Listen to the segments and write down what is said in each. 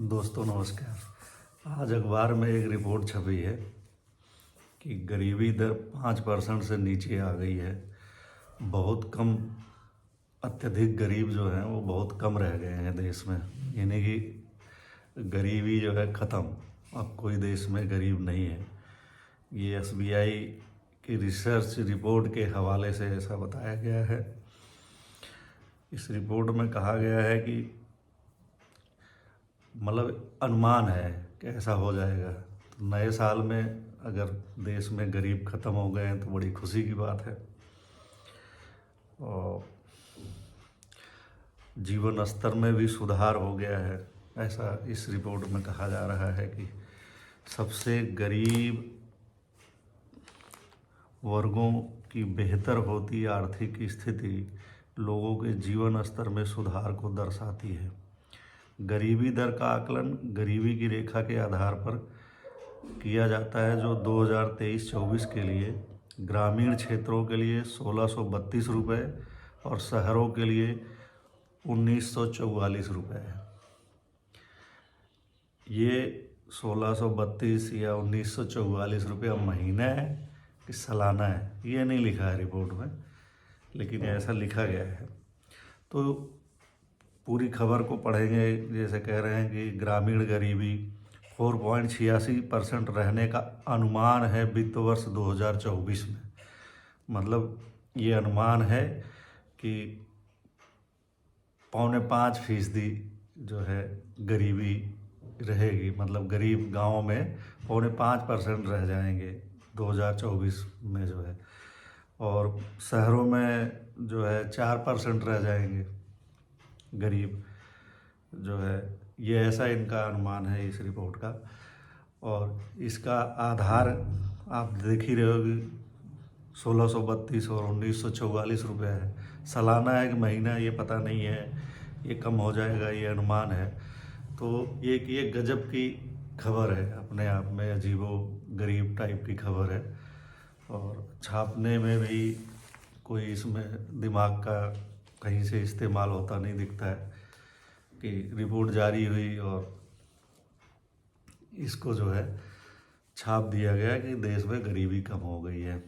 दोस्तों नमस्कार। आज अखबार में एक रिपोर्ट छपी है कि गरीबी दर 5% से नीचे आ गई है। बहुत कम, अत्यधिक गरीब जो हैं वो बहुत कम रह गए हैं देश में। यानी कि गरीबी जो है ख़त्म, अब कोई देश में गरीब नहीं है। ये एसबीआई की रिसर्च रिपोर्ट के हवाले से ऐसा बताया गया है। इस रिपोर्ट में कहा गया है कि मतलब अनुमान है कि ऐसा हो जाएगा। तो नए साल में अगर देश में गरीब ख़त्म हो गए हैं तो बड़ी खुशी की बात है। और जीवन स्तर में भी सुधार हो गया है, ऐसा इस रिपोर्ट में कहा जा रहा है कि सबसे गरीब वर्गों की बेहतर होती आर्थिक स्थिति लोगों के जीवन स्तर में सुधार को दर्शाती है। गरीबी दर का आकलन गरीबी की रेखा के आधार पर किया जाता है, जो 2023-24 के लिए ग्रामीण क्षेत्रों के लिए 1632 रुपये और शहरों के लिए 1944 रुपये है। ये 1632 या 1944 रुपये महीना है कि सालाना है, ये नहीं लिखा है रिपोर्ट में, लेकिन ऐसा लिखा गया है। तो पूरी खबर को पढ़ेंगे। जैसे कह रहे हैं कि ग्रामीण गरीबी 4.86% रहने का अनुमान है वित्त वर्ष 2024 में। मतलब ये अनुमान है कि 4.5% जो है गरीबी रहेगी। मतलब गरीब गाँव में 4.5% रह जाएंगे 2024 में जो है, और शहरों में जो है 4% रह जाएंगे गरीब जो है। ये ऐसा इनका अनुमान है इस रिपोर्ट का। और इसका आधार आप देख ही रहे हो कि 1632 और 1944 रुपये है। सालाना है कि महीना ये पता नहीं है, ये कम हो जाएगा, ये अनुमान है। तो ये गजब की खबर है, अपने आप में अजीबो गरीब टाइप की खबर है। और छापने में भी कोई इसमें दिमाग का कहीं से इस्तेमाल होता नहीं दिखता है कि रिपोर्ट जारी हुई और इसको जो है छाप दिया गया कि देश में गरीबी कम हो गई है।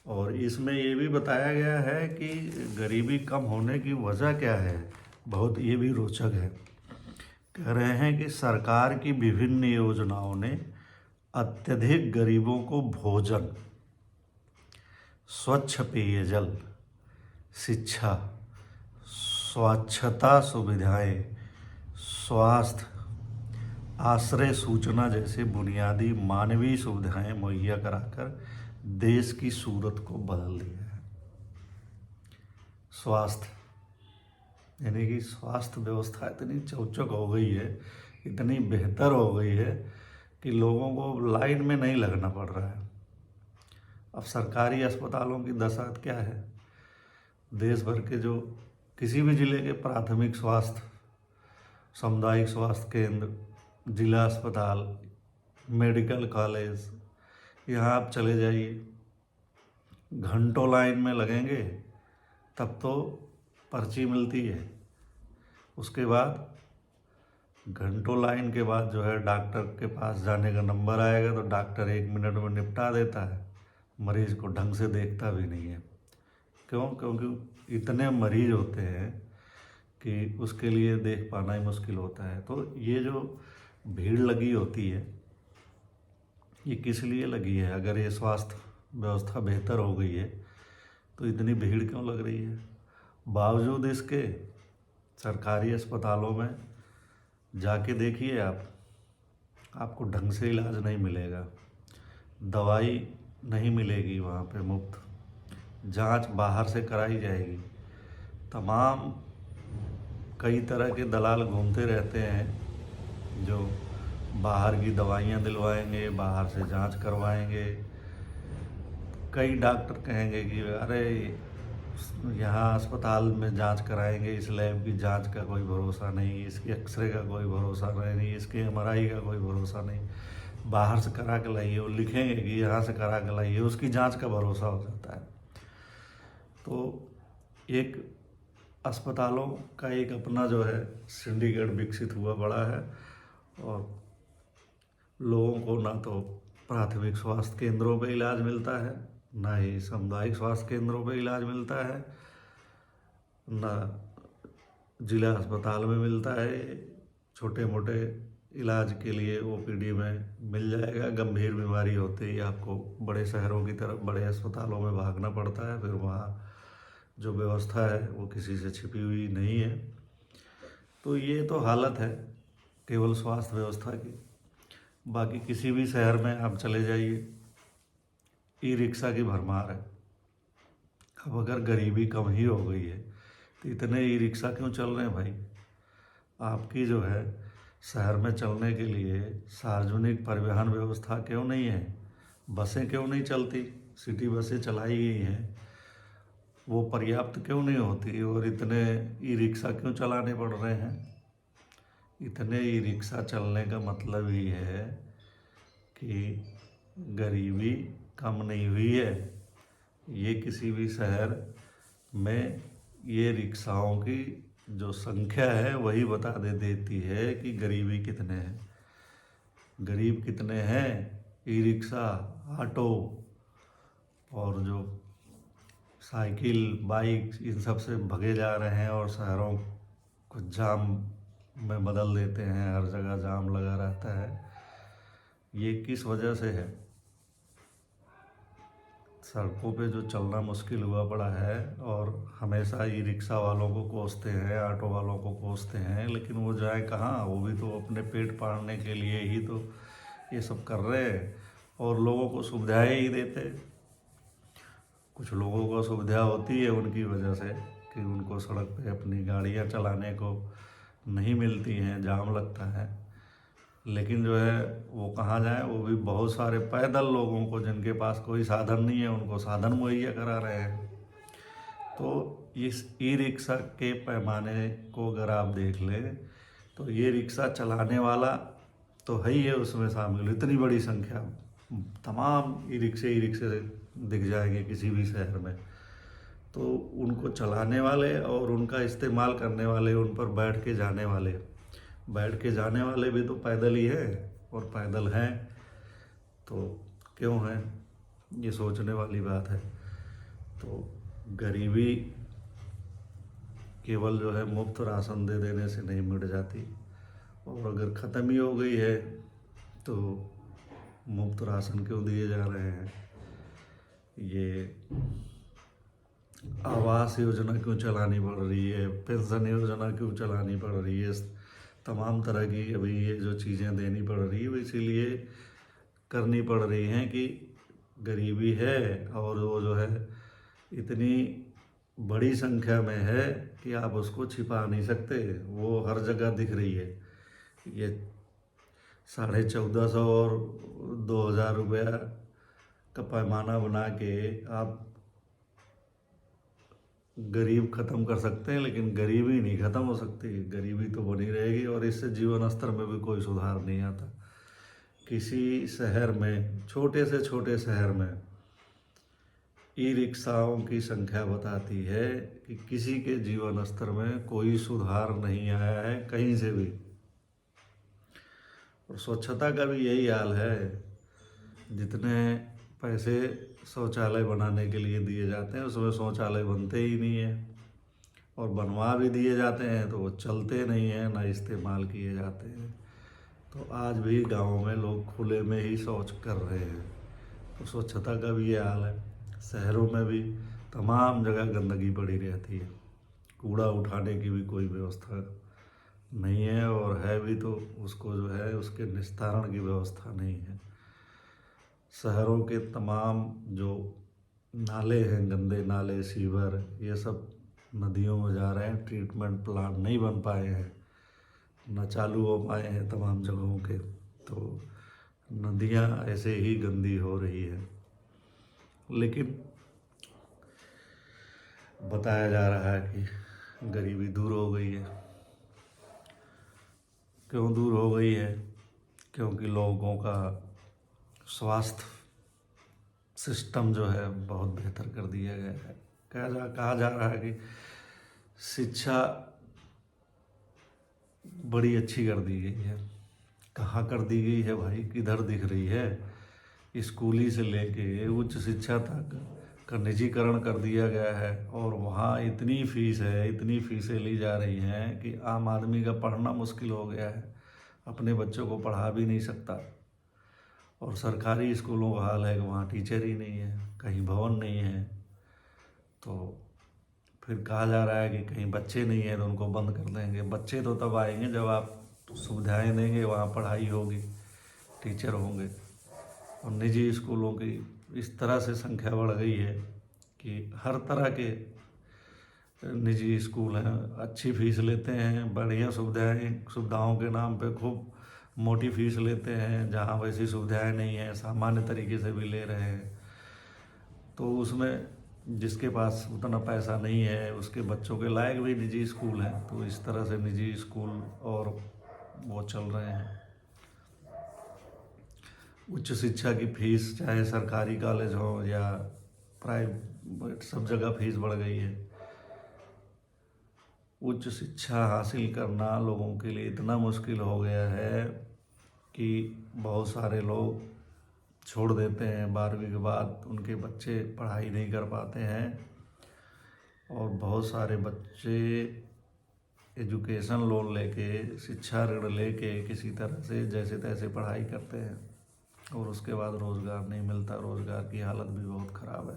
और इसमें ये भी बताया गया है कि गरीबी कम होने की वजह क्या है, बहुत ये भी रोचक है। कह रहे हैं कि सरकार की विभिन्न योजनाओं ने अत्यधिक गरीबों को भोजन, स्वच्छ पेयजल, शिक्षा, स्वच्छता सुविधाएं, स्वास्थ्य, आश्रय, सूचना जैसे बुनियादी मानवीय सुविधाएं मुहैया कराकर देश की सूरत को बदल दिया है। स्वास्थ्य यानी कि स्वास्थ्य व्यवस्था इतनी चौचक हो गई है, इतनी बेहतर हो गई है कि लोगों को लाइन में नहीं लगना पड़ रहा है। अब सरकारी अस्पतालों की दशा क्या है, देश भर के जो किसी भी ज़िले के प्राथमिक स्वास्थ्य, सामुदायिक स्वास्थ्य केंद्र, जिला अस्पताल, मेडिकल कॉलेज, यहाँ आप चले जाइए, घंटों लाइन में लगेंगे तब तो पर्ची मिलती है। उसके बाद घंटों लाइन के बाद जो है डॉक्टर के पास जाने का नंबर आएगा तो डॉक्टर 1 मिनट में निपटा देता है, मरीज को ढंग से देखता भी नहीं है। क्यों? क्योंकि इतने मरीज होते हैं कि उसके लिए देख पाना ही मुश्किल होता है। तो ये जो भीड़ लगी होती है, ये किस लिए लगी है? अगर ये स्वास्थ्य व्यवस्था बेहतर हो गई है तो इतनी भीड़ क्यों लग रही है? बावजूद इसके सरकारी अस्पतालों में जाके देखिए आपको ढंग से इलाज नहीं मिलेगा, दवाई नहीं मिलेगी वहाँ पे मुफ्त, जांच बाहर से कराई जाएगी। तमाम कई तरह के दलाल घूमते रहते हैं जो बाहर की दवाइयाँ दिलवाएंगे, बाहर से जांच करवाएंगे। कई डॉक्टर कहेंगे कि अरे यहाँ अस्पताल में जांच कराएंगे, इस लैब की जांच का कोई भरोसा नहीं, इसके एक्सरे का कोई भरोसा नहीं, इसके एमआरआई का कोई भरोसा नहीं, बाहर से करा के लाइए। वो लिखेंगे कि यहाँ से करा के लाइए, उसकी जांच का भरोसा हो जाता है। तो एक अस्पतालों का एक अपना जो है सिंडिकेट विकसित हुआ बड़ा है, और लोगों को ना तो प्राथमिक स्वास्थ्य केंद्रों पे इलाज मिलता है, ना ही सामुदायिक स्वास्थ्य केंद्रों पे इलाज मिलता है, ना जिला अस्पताल में मिलता है। छोटे मोटे इलाज के लिए ओपीडी में मिल जाएगा, गंभीर बीमारी होते ही आपको बड़े शहरों की तरफ बड़े अस्पतालों में भागना पड़ता है। फिर वहाँ जो व्यवस्था है वो किसी से छिपी हुई नहीं है। तो ये तो हालत है केवल स्वास्थ्य व्यवस्था की। बाकी किसी भी शहर में आप चले जाइए, ई रिक्शा की भरमार है। अब अगर गरीबी कम ही हो गई है तो इतने ई रिक्शा क्यों चल रहे हैं भाई? आपकी जो है शहर में चलने के लिए सार्वजनिक परिवहन व्यवस्था क्यों नहीं है? बसें क्यों नहीं चलती? सिटी बसें चलाई गई हैं, वो पर्याप्त क्यों नहीं होती? और इतने ई रिक्शा क्यों चलाने पड़ रहे हैं? इतने ई रिक्शा चलने का मतलब ही है कि गरीबी कम नहीं हुई है। ये किसी भी शहर में ये रिक्शाओं की जो संख्या है वही बता देती है कि गरीबी कितने हैं। गरीब कितने हैं? ई रिक्शा, ऑटो और जो साइकिल, बाइक, इन सब से भगे जा रहे हैं और शहरों को जाम में बदल देते हैं। हर जगह जाम लगा रहता है। ये किस वजह से है? सड़कों पे जो चलना मुश्किल हुआ पड़ा है, और हमेशा ई रिक्शा वालों को कोसते हैं, ऑटो वालों को कोसते हैं, लेकिन वो जाए कहाँ? वो भी तो अपने पेट पालने के लिए ही तो ये सब कर रहे हैं, और लोगों को सुविधाएं ही देते। कुछ लोगों को सुविधा होती है उनकी वजह से कि उनको सड़क पे अपनी गाड़ियां चलाने को नहीं मिलती हैं, जाम लगता है। लेकिन जो है वो कहाँ जाए? वो भी बहुत सारे पैदल लोगों को, जिनके पास कोई साधन नहीं है, उनको साधन मुहैया करा रहे हैं। तो इस ई रिक्शा के पैमाने को अगर आप देख लें तो ये रिक्शा चलाने वाला तो है ही है उसमें शामिल। इतनी बड़ी संख्या, तमाम ई रिक्शे दिख जाएंगे किसी भी शहर में। तो उनको चलाने वाले और उनका इस्तेमाल करने वाले, उन पर बैठ के जाने वाले भी तो पैदल ही है, और पैदल हैं तो क्यों हैं? ये सोचने वाली बात है। तो गरीबी केवल जो है मुफ्त राशन दे देने से नहीं मिट जाती, और अगर ख़त्म ही हो गई है तो मुफ्त राशन क्यों दिए जा रहे हैं? ये आवास योजना क्यों चलानी पड़ रही है? पेंशन योजना क्यों चलानी पड़ रही है? तमाम तरह की अभी ये जो चीज़ें देनी पड़ रही है वो इसीलिए करनी पड़ रही हैं कि गरीबी है, और वो जो है इतनी बड़ी संख्या में है कि आप उसको छिपा नहीं सकते। वो हर जगह दिख रही है। ये 1450 और 2000 रुपया का पैमाना बना के आप गरीब ख़त्म कर सकते हैं, लेकिन गरीबी नहीं ख़त्म हो सकती। गरीबी तो बनी रहेगी, और इससे जीवन स्तर में भी कोई सुधार नहीं आता। किसी शहर में, छोटे से छोटे शहर में, ई रिक्शाओं की संख्या बताती है कि किसी के जीवन स्तर में कोई सुधार नहीं आया है कहीं से भी। और स्वच्छता का भी यही हाल है। जितने पैसे शौचालय बनाने के लिए दिए जाते हैं उसमें शौचालय बनते ही नहीं है, और बनवा भी दिए जाते हैं तो वो चलते नहीं हैं, ना इस्तेमाल किए जाते हैं। तो आज भी गाँव में लोग खुले में ही शौच कर रहे हैं। तो स्वच्छता का भी ये हाल है। शहरों में भी तमाम जगह गंदगी पड़ी रहती है, कूड़ा उठाने की भी कोई व्यवस्था नहीं है, और है भी तो उसको जो है उसके निस्तारण की व्यवस्था नहीं है। शहरों के तमाम जो नाले हैं, गंदे नाले, सीवर, ये सब नदियों में जा रहे हैं। ट्रीटमेंट प्लांट नहीं बन पाए हैं, न चालू हो पाए हैं तमाम जगहों के। तो नदियाँ ऐसे ही गंदी हो रही है। लेकिन बताया जा रहा है कि गरीबी दूर हो गई है। क्यों दूर हो गई है? क्योंकि लोगों का स्वास्थ्य सिस्टम जो है बहुत बेहतर कर दिया गया है। कहा जा रहा है कि शिक्षा बड़ी अच्छी कर दी गई है। कहाँ कर दी गई है भाई, किधर दिख रही है। स्कूली से लेके उच्च शिक्षा तक का निजीकरण कर दिया गया है और वहाँ इतनी फीस है, इतनी फीसें ली जा रही हैं कि आम आदमी का पढ़ना मुश्किल हो गया है, अपने बच्चों को पढ़ा भी नहीं सकता। और सरकारी स्कूलों का हाल है कि वहाँ टीचर ही नहीं है, कहीं भवन नहीं है। तो फिर कहा जा रहा है कि कहीं बच्चे नहीं है तो उनको बंद कर देंगे। बच्चे तो तब आएंगे जब आप सुविधाएं देंगे, वहाँ पढ़ाई होगी, टीचर होंगे। और निजी स्कूलों की इस तरह से संख्या बढ़ गई है कि हर तरह के निजी स्कूल हैं, अच्छी फीस लेते हैं, बढ़िया सुविधाओं के नाम पे खूब मोटी फीस लेते हैं। जहाँ वैसी सुविधाएं नहीं हैं, सामान्य तरीके से भी ले रहे हैं। तो उसमें जिसके पास उतना पैसा नहीं है, उसके बच्चों के लायक भी निजी स्कूल हैं। तो इस तरह से निजी स्कूल और वो चल रहे हैं। उच्च शिक्षा की फीस चाहे सरकारी कॉलेज हो या प्राइवेट, सब जगह फीस बढ़ गई है। उच्च शिक्षा हासिल करना लोगों के लिए इतना मुश्किल हो गया है कि बहुत सारे लोग छोड़ देते हैं। 12वीं के बाद उनके बच्चे पढ़ाई नहीं कर पाते हैं और बहुत सारे बच्चे एजुकेशन लोन लेके, शिक्षा ऋण लेके किसी तरह से जैसे तैसे पढ़ाई करते हैं और उसके बाद रोज़गार नहीं मिलता। रोज़गार की हालत भी बहुत ख़राब है।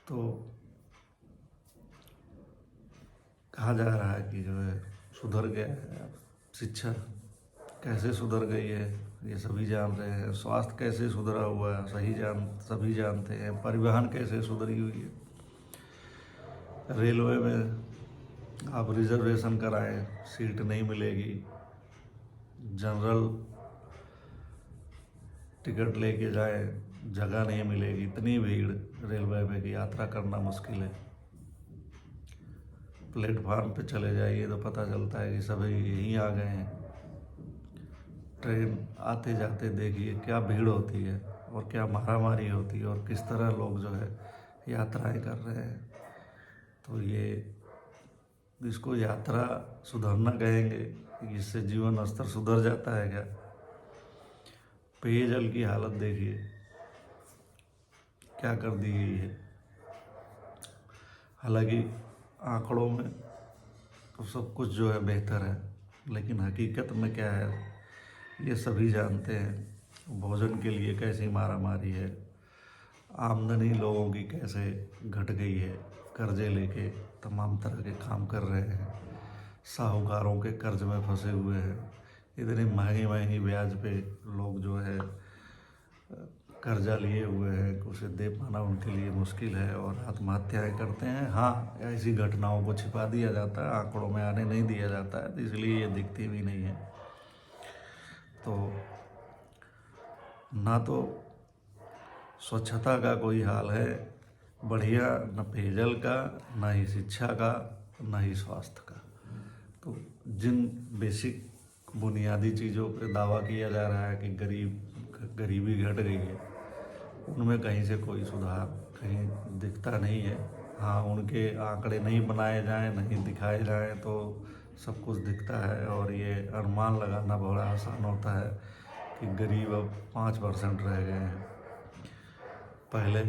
तो कहा जा रहा है कि जो है सुधर गया है। शिक्षा कैसे सुधर गई है ये सभी जान रहे हैं। स्वास्थ्य कैसे सुधरा हुआ है सभी जानते हैं। परिवहन कैसे सुधरी हुई है। रेलवे में आप रिजर्वेशन कराएं, सीट नहीं मिलेगी। जनरल टिकट लेके जाएं, जगह नहीं मिलेगी। इतनी भीड़ रेलवे में कि यात्रा करना मुश्किल है। प्लेटफार्म पे चले जाइए तो पता चलता है कि सभी यहीं आ गए हैं। ट्रेन आते जाते देखिए क्या भीड़ होती है और क्या मारामारी होती है और किस तरह लोग जो है यात्राएं कर रहे हैं। तो ये इसको यात्रा सुधरना कहेंगे, इससे जीवन स्तर सुधर जाता है क्या। पेयजल की हालत देखिए क्या कर दी गई है। हालांकि आंकड़ों में तो सब कुछ जो है बेहतर है, लेकिन हकीकत में क्या है ये सभी जानते हैं। भोजन के लिए कैसी मारामारी है, आमदनी लोगों की कैसे घट गई है, कर्जे लेके तमाम तरह के काम कर रहे हैं, साहूकारों के कर्ज में फंसे हुए हैं। इतनी महंगी महंगी ब्याज पे लोग जो है कर्जा लिए हुए हैं, उसे दे पाना उनके लिए मुश्किल है और आत्महत्याएं करते हैं। हाँ, ऐसी घटनाओं को छिपा दिया जाता है, आंकड़ों में आने नहीं दिया जाता है, तो इसलिए ये दिखती भी नहीं है। तो ना तो स्वच्छता का कोई हाल है बढ़िया, न पेयजल का, ना ही शिक्षा का, ना ही स्वास्थ्य का। तो जिन बेसिक बुनियादी चीज़ों पे दावा किया जा रहा है कि गरीबी घट गई है, उनमें कहीं से कोई सुधार कहीं दिखता नहीं है। हाँ, उनके आंकड़े नहीं बनाए जाएं, नहीं दिखाए जाएं तो सब कुछ दिखता है और ये अनुमान लगाना बड़ा आसान होता है कि गरीब अब 5% रह गए हैं। पहले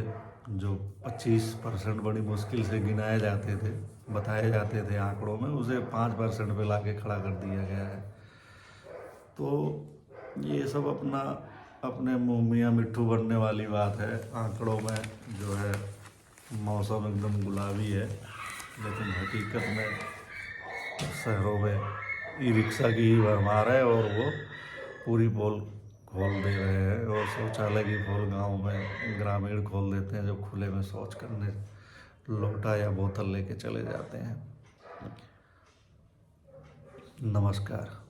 जो 25% बड़ी मुश्किल से गिनाए जाते थे, बताए जाते थे आंकड़ों में, उसे 5% पे लाके खड़ा कर दिया गया है। तो ये सब अपने मुँह मियाँ मिट्ठू बनने वाली बात है। आंकड़ों में जो है मौसम एकदम गुलाबी है, लेकिन हकीकत में शहरों में ई रिक्शा की ही भरमार है और वो पूरी पोल खोल दे रहे हैं और शौचालय की पोल गांव में ग्रामीण खोल देते हैं, जो खुले में शौच करने लोटा या बोतल लेके चले जाते हैं। नमस्कार।